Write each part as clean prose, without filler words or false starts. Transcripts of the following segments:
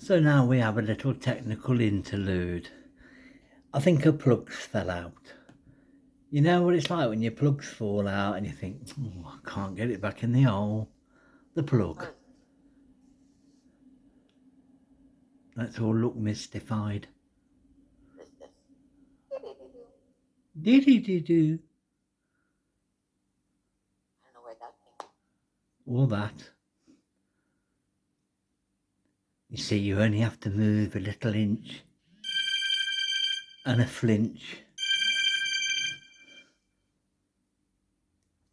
So now we have a little technical interlude. I think her plugs fell out. You know what it's like when your plugs fall out and you think, oh, I can't get it back in the hole. The plug. Let's all look mystified. Diddy-doo. I don't know where that came from. All that. You see, you only have to move a little inch and a flinch.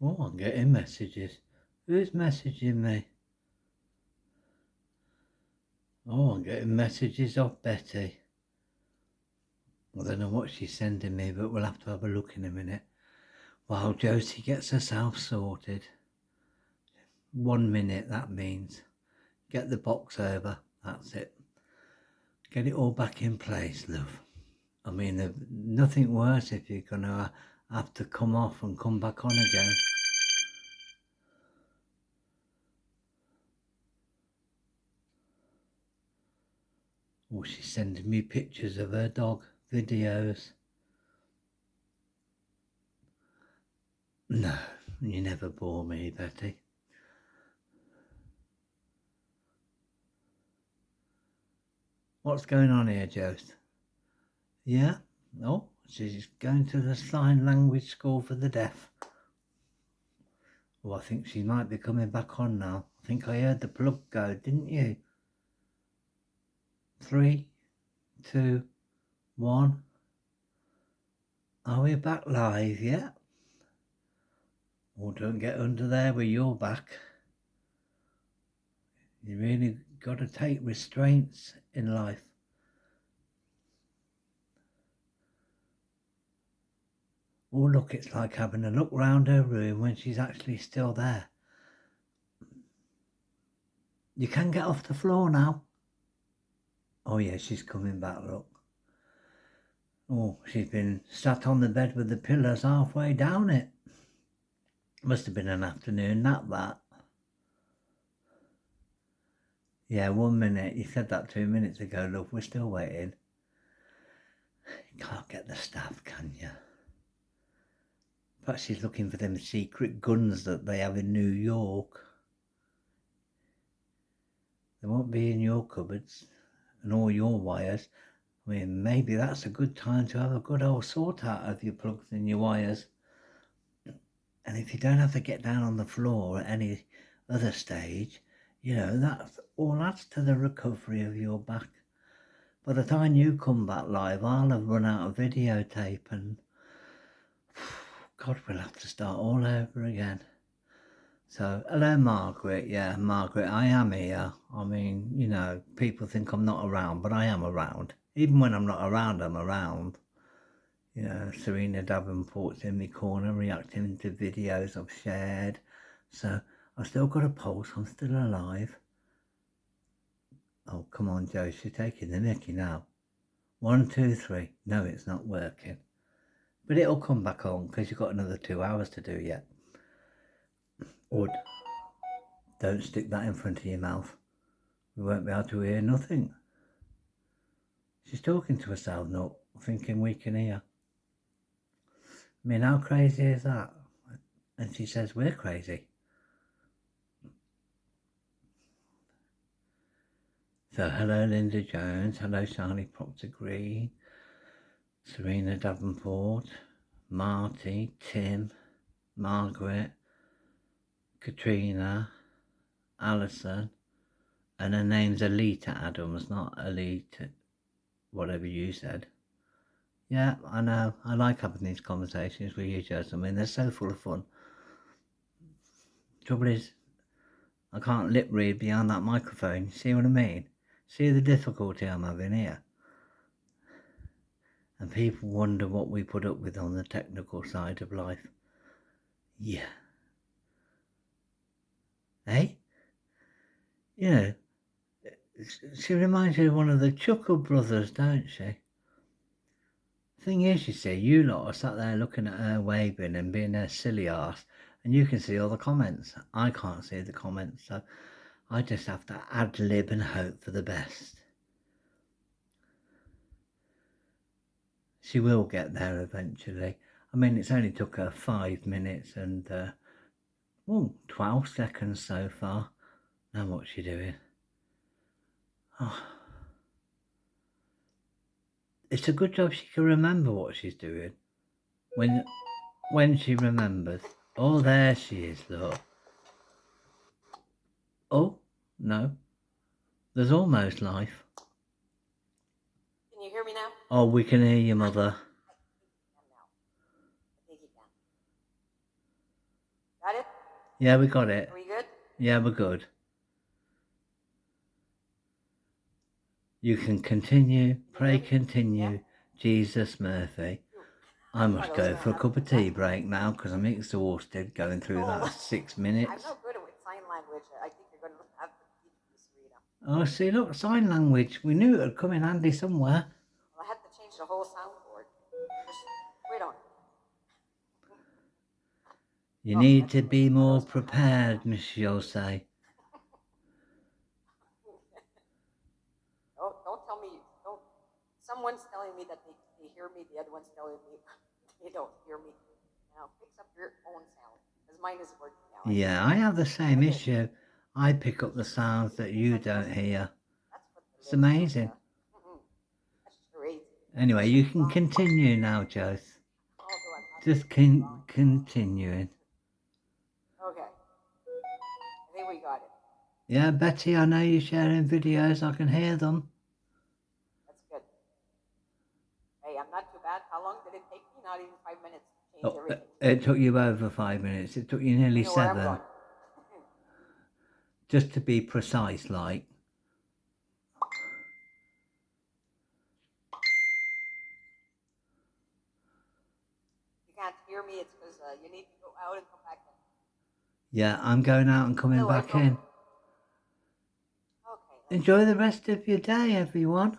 Oh, I'm getting messages. Who's messaging me? Oh, I'm getting messages off Betty. I don't know what she's sending me, but we'll have to have a look in a minute. While Josèe gets herself sorted. 1 minute, that means. Get the box over, that's it. Get it all back in place, love. I mean, nothing worse if you're going to have to come off and come back on again. Oh, she's sending me pictures of her dog, videos. No, you never bore me, Betty. What's going on here, Josèe? Yeah? Oh, she's going to the sign language school for the deaf. Oh, I think she might be coming back on now. I think I heard the plug go, didn't you? 3, 2, 1. Are we back live yet? Oh, don't get under there with your back. You really got to take restraints in life. Oh, look, it's like having a look round her room when she's actually still there. You can get off the floor now. Oh, yeah, she's coming back, look. Oh, she's been sat on the bed with the pillows halfway down it. Must have been an afternoon nap, that. Yeah, 1 minute. You said that 2 minutes ago, love. We're still waiting. You can't get the staff, can you? Perhaps she's looking for them secret guns that they have in New York. They won't be in your cupboards and all your wires. I mean, maybe that's a good time to have a good old sort out of your plugs and your wires. And if you don't have to get down on the floor at any other stage, you know, that all adds to the recovery of your back. By the time you come back live, I'll have run out of videotape and God, we'll have to start all over again. So, hello, Margaret. Yeah, Margaret, I am here. I mean, you know, people think I'm not around, but I am around. Even when I'm not around, I'm around. You know, Serena Davenport's in my corner reacting to videos I've shared. So, I've still got a pulse. I'm still alive. Oh, come on, Joe. She's taking the mickey now. 1, 2, 3. No, it's not working. But it'll come back on because you've got another 2 hours to do yet. Or don't stick that in front of your mouth. We won't be able to hear nothing. She's talking to herself, not thinking we can hear. I mean, how crazy is that? And she says we're crazy. So hello, Linda Jones. Hello, Charlie Proctor Green. Serena Davenport. Marty. Tim. Margaret. Katrina. Alison. And her name's Alita Adams, not Alita, whatever you said. Yeah, I know. I like having these conversations with you, Josèe. I mean, they're so full of fun. Trouble is, I can't lip read behind that microphone. You see what I mean? See the difficulty I'm having here? And people wonder what we put up with on the technical side of life. Yeah. Eh? You know, she reminds you of one of the Chuckle brothers, don't she? Thing is, you see, you lot are sat there looking at her waving and being a silly arse, and you can see all the comments. I can't see the comments, so I just have to ad-lib and hope for the best. She will get there eventually. I mean, it's only took her 5 minutes and 12 seconds so far. Now what's she doing? Oh. It's a good job she can remember what she's doing. When she remembers. Oh, there she is, look. Oh, no. There's almost life. Can you hear me now? Oh, we can hear you, Mother. I think you can. Got it? Yeah, we got it. Are we good? Yeah, we're good. You can continue. Pray continue. Yeah. Jesus Murphy. I must go for a cup of tea break now because I'm exhausted going through that 6 minutes. I'm not good with sign language. I think you're going to have to teach me, Serena. Oh, see, look, sign language. We knew it would come in handy somewhere. Well, I had to change the whole soundboard. Just wait on it. You need to be more prepared, Miss Josèe. Don't tell me. Don't. Someone's telling me that they hear me. The other one's telling me they don't hear me. Now fix up your own sound because mine is working now. Yeah, I have the same issue. I pick up the sounds that you don't hear. It's amazing. That's crazy. Anyway, you can continue now, Josèe. Just continuing. Okay. I think we got it. Yeah, Betty, I know you're sharing videos. I can hear them. That's good. Hey, I'm not too bad. How long did it take me? Not even 5 minutes to change everything. It took you over 5 minutes. It took you nearly 7. Just to be precise, like. You can't hear me. It's because you need to go out and come back in. Yeah, I'm going out and coming back in. Okay. Enjoy the rest of your day, everyone.